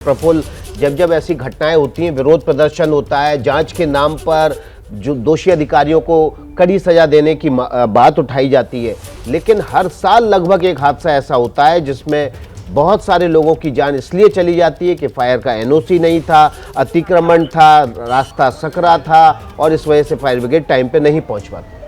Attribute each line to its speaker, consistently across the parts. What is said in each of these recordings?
Speaker 1: प्रफुल्ल, जब जब ऐसी घटनाएं होती हैं, विरोध प्रदर्शन होता है, जांच के नाम पर जो दोषी अधिकारियों को कड़ी सजा देने की बात उठाई जाती है, लेकिन हर साल लगभग एक हादसा ऐसा होता है जिसमें बहुत सारे लोगों की जान इसलिए चली जाती है कि फायर का एनओसी नहीं था, अतिक्रमण था, रास्ता सकरा था और इस वजह से फायर ब्रिगेड टाइम पे नहीं पहुंच पाती।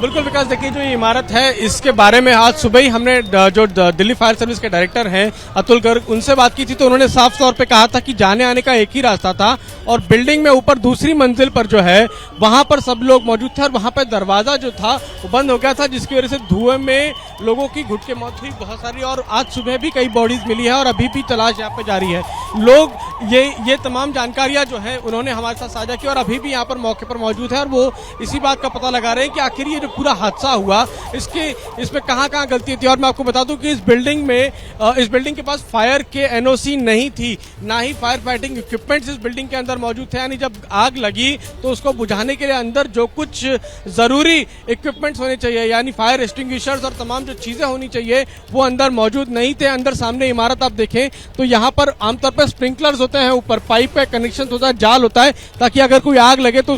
Speaker 2: बिल्कुल विकास, देखिए जो ये इमारत है इसके बारे में आज सुबह ही हमने जो दिल्ली फायर सर्विस के डायरेक्टर हैं अतुल गर्ग, उनसे बात की थी तो उन्होंने साफ तौर पे कहा था कि जाने आने का एक ही रास्ता था और बिल्डिंग में ऊपर दूसरी मंजिल पर जो है वहां पर सब लोग मौजूद थे और वहां पर दरवाजा जो था वो बंद हो गया था, जिसकी वजह से धुएं में लोगों की घुट के मौत हुई बहुत सारी। और आज सुबह भी कई बॉडीज मिली है और अभी भी तलाश यहाँ पे जारी है। लोग ये तमाम जानकारियां जो है उन्होंने हमारे साथ साझा की और अभी भी यहाँ पर मौके पर मौजूद है और वो इसी बात का पता लगा रहे हैं कि आखिर ये पूरा हादसा हुआ इसमें कहां गलती थी। और मैं आपको बता दूं कि इस बिल्डिंग के पास फायर के एनओसी नहीं थी, ना ही फायर फाइटिंग इक्विपमेंट्स इस बिल्डिंग के अंदर मौजूद थे। यानी जब आग लगी तो उसको बुझाने के लिए अंदर जो कुछ जरूरी इक्विपमेंट्स होने चाहिए, यानी फायर एक्सटिंग्विशर्स और तमाम जो चीजें होनी चाहिए वो अंदर मौजूद नहीं थे। अंदर सामने इमारत आप देखें तो यहाँ पर आमतौर पर स्प्रिंकलर्स होते हैं, ऊपर पाइप पे कनेक्शन होता है, जाल होता है, ताकि अगर कोई आग लगे तो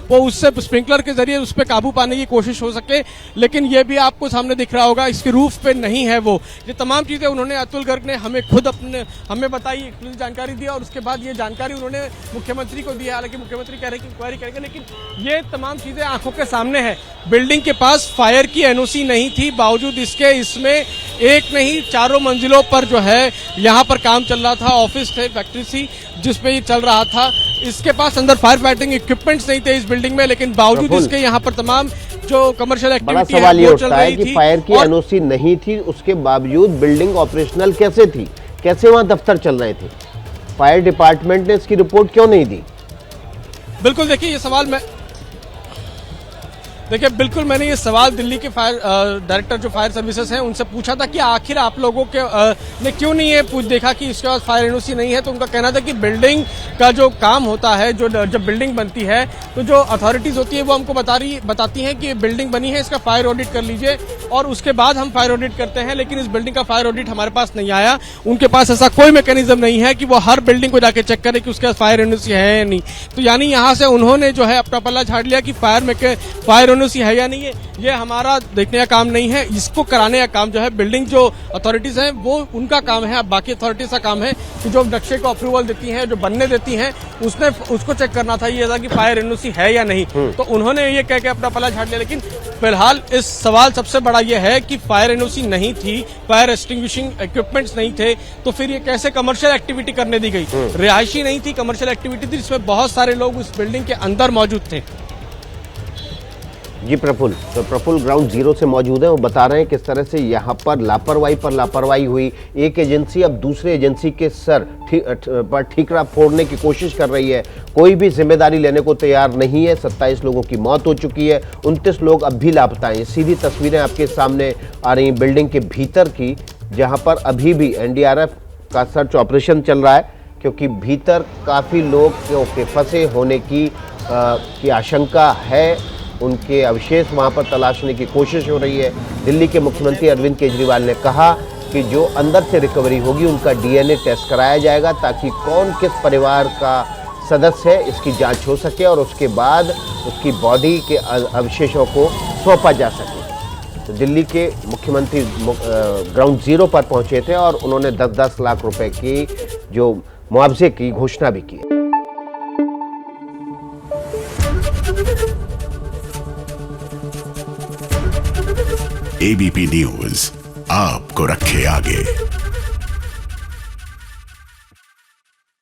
Speaker 2: वो उससे स्प्रिंकलर के जरिए उस पर काबू पाने की कोशिश हो सके। लेकिन ये भी आपको सामने दिख रहा होगा, इसके रूफ पे नहीं है वो। ये तमाम चीजें उन्होंने अतुल गर्ग ने हमें खुद हमें बताई, पूरी जानकारी दी और उसके बाद ये जानकारी उन्होंने मुख्यमंत्री को दी है। हालांकि मुख्यमंत्री कह रहे हैं कि इंक्वायरी करेंगे, लेकिन ये तमाम चीजें आंखों के सामने है। बिल्डिंग के पास फायर की एनओसी नहीं थी, बावजूद इसके इसमें एक नहीं चारों मंजिलों पर जो है यहाँ पर काम चल रहा था, ऑफिस थे, फैक्ट्री थी जिसपे ये चल रहा था। इसके पास अंदर फायर फाइटिंग इक्विपमेंट्स नहीं थे इस बिल्डिंग में, लेकिन बावजूद इसके यहाँ पर तमाम जो कमर्शियल एक्टिविटी
Speaker 1: सवाल ये उठता है कि फायर की एनओसी नहीं थी, उसके बावजूद बिल्डिंग ऑपरेशनल कैसे थी, कैसे वहां दफ्तर चल रहे थे? फायर डिपार्टमेंट ने इसकी रिपोर्ट क्यों नहीं दी?
Speaker 2: बिल्कुल, देखिए ये सवाल बिल्कुल मैंने ये सवाल दिल्ली के फायर डायरेक्टर जो फायर सर्विसेज हैं उनसे पूछा था कि आखिर आप लोगों के ने क्यों नहीं ये देखा कि इसके पास फायर एनओसी नहीं है। तो उनका कहना था कि बिल्डिंग का जो काम होता है, जब बिल्डिंग बनती है तो जो अथॉरिटीज होती है वो हमको बताती हैं कि बिल्डिंग बनी है, इसका फायर ऑडिट कर लीजिए और उसके बाद हम फायर ऑडिट करते हैं। लेकिन इस बिल्डिंग का फायर ऑडिट हमारे पास नहीं आया। उनके पास ऐसा कोई मैकेनिज्म नहीं है कि वो हर बिल्डिंग को जाके चेक करे कि उसके पास फायर एनओसी है या नहीं। तो यानी यहाँ से उन्होंने जो है अपना पल्ला झाड़ लिया कि फायर एनओसी है या नहीं है, ये हमारा देखने का काम नहीं है। इसको कराने का काम जो है बिल्डिंग जो अथॉरिटीज हैं वो उनका काम है। अब बाकी अथॉरिटीज का काम है कि जो नक्शे को अप्रूवल देती हैं, जो बनने देती हैं, उसको चेक करना था ये था कि फायर एनओसी है या नहीं। तो उन्होंने ये कह के अपना पल्ला झाड़ लिया। लेकिन फिलहाल इस सवाल सबसे बड़ा ये है कि फायर एनओसी नहीं थी, फायर एक्सटिंग्विशिंग इक्विपमेंट्स नहीं थे, तो फिर ये कैसे कमर्शियल एक्टिविटी करने दी गई? रिहायशी नहीं थी, कमर्शियल एक्टिविटी थी जिसमें बहुत सारे लोग उस बिल्डिंग के अंदर मौजूद थे।
Speaker 1: जी प्रफुल्ल, तो प्रफुल्ल ग्राउंड जीरो से मौजूद है, वो बता रहे हैं किस तरह से यहाँ पर लापरवाही हुई। एक एजेंसी अब दूसरे एजेंसी के सर पर ठीकरा फोड़ने की कोशिश कर रही है, कोई भी जिम्मेदारी लेने को तैयार नहीं है। 27 लोगों की मौत हो चुकी है, 29 लोग अब भी लापता हैं। सीधी तस्वीरें आपके सामने आ रही हैं बिल्डिंग के भीतर की, जहाँ पर अभी भी एनडीआरएफ का सर्च ऑपरेशन चल रहा है, क्योंकि भीतर काफ़ी लोग के फंसे होने की आशंका है। उनके अवशेष वहां पर तलाशने की कोशिश हो रही है। दिल्ली के मुख्यमंत्री अरविंद केजरीवाल ने कहा कि जो अंदर से रिकवरी होगी उनका डीएनए टेस्ट कराया जाएगा, ताकि कौन किस परिवार का सदस्य है इसकी जांच हो सके और उसके बाद उसकी बॉडी के अवशेषों को सौंपा जा सके। तो दिल्ली के मुख्यमंत्री ग्राउंड जीरो पर पहुंचे थे और उन्होंने 10-10 लाख रुपए की जो मुआवजे की घोषणा भी की।
Speaker 3: एबीपी न्यूज आपको रखे आगे।